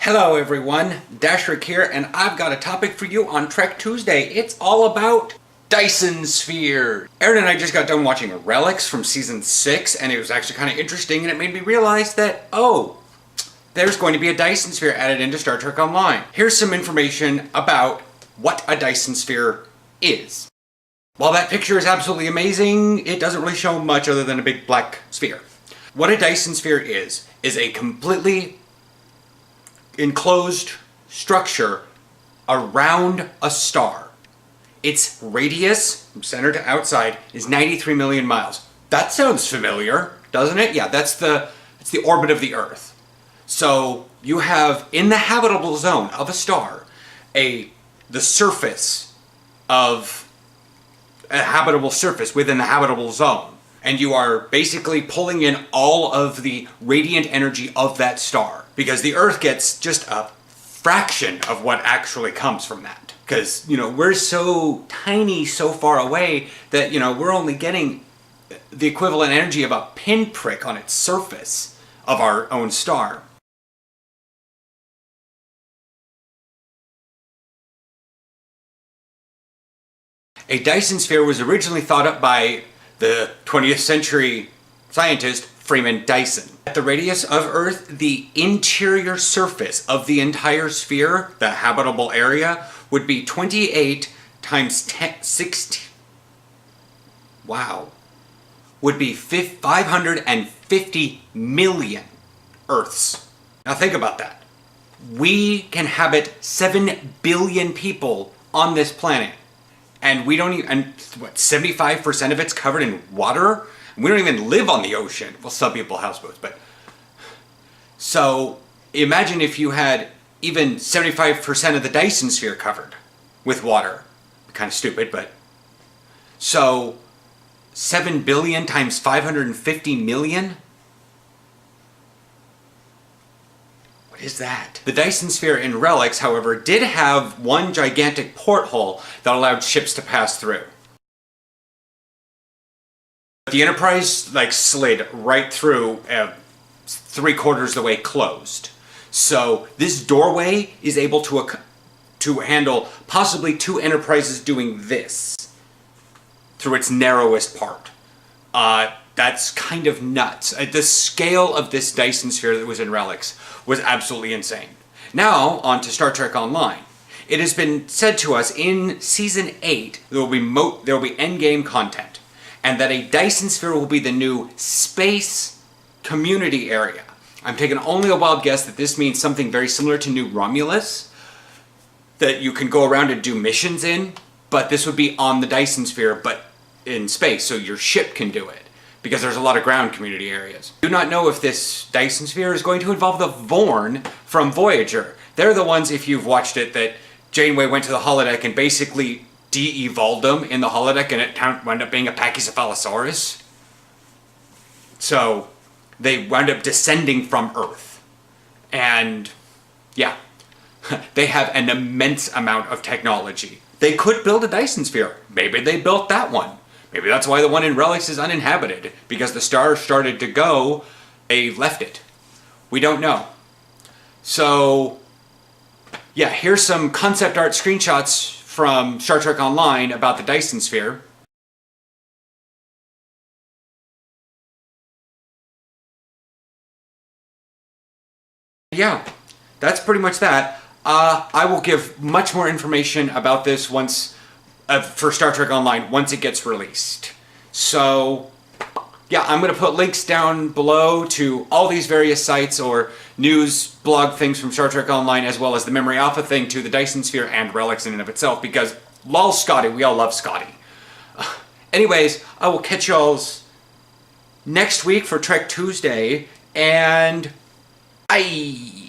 Hello everyone, Dashrick here, and I've got a topic for you on Trek Tuesday. It's all about Dyson Sphere. Aaron and I just got done watching Relics from season 6, and it was actually kind of interesting, and it made me realize that, there's going to be a Dyson Sphere added into Star Trek Online. Here's some information about what a Dyson Sphere is. While that picture is absolutely amazing, it doesn't really show much other than a big black sphere. What a Dyson Sphere is a completely enclosed structure around a star. Its radius, from center to outside, is 93 million miles. That sounds familiar, doesn't it? Yeah, it's the orbit of the Earth. So you have, in the habitable zone of a star, the surface of a habitable surface within the habitable zone. And you are basically pulling in all of the radiant energy of that star. Because the Earth gets just a fraction of what actually comes from that. Because, we're so tiny, so far away that, we're only getting the equivalent energy of a pinprick on its surface of our own star. A Dyson Sphere was originally thought up by the 20th century scientist Freeman Dyson. At the radius of Earth, the interior surface of the entire sphere, the habitable area, would be 28 times 16. Wow. Would be 550 million Earths. Now think about that. We can habit 7 billion people on this planet. And we don't even, and what, 75% of it's covered in water? We don't even live on the ocean. Well, some people houseboats, but. So imagine if you had even 75% of the Dyson Sphere covered with water. Kind of stupid, but. So 7 billion times 550 million? What is that? The Dyson Sphere in Relics, however, did have one gigantic porthole that allowed ships to pass through. The Enterprise slid right through 3/4 of the way closed. So this doorway is able to handle possibly 2 Enterprises doing this through its narrowest part. That's kind of nuts. The scale of this Dyson Sphere that was in Relics was absolutely insane. Now, on to Star Trek Online. It has been said to us in Season 8 there will be endgame content, and that a Dyson Sphere will be the new space community area. I'm taking only a wild guess that this means something very similar to New Romulus, that you can go around and do missions in, but this would be on the Dyson Sphere, but in space, so your ship can do it. Because there's a lot of ground community areas. I do not know if this Dyson Sphere is going to involve the Vorn from Voyager. They're the ones, if you've watched it, that Janeway went to the holodeck and basically de-evolved them in the holodeck, and it wound up being a Pachycephalosaurus. So they wound up descending from Earth. And yeah, they have an immense amount of technology. They could build a Dyson Sphere. Maybe they built that one. Maybe that's why the one in Relics is uninhabited, because the star started to go, they left it. We don't know. So, yeah, here's some concept art screenshots from Star Trek Online about the Dyson Sphere. Yeah, that's pretty much that. I will give much more information about this for Star Trek Online once it gets released. So, yeah, I'm going to put links down below to all these various sites or news blog things from Star Trek Online, as well as the Memory Alpha thing to the Dyson Sphere and Relics in and of itself, because lol Scotty, we all love Scotty. Anyways, I will catch y'all's next week for Trek Tuesday, and bye!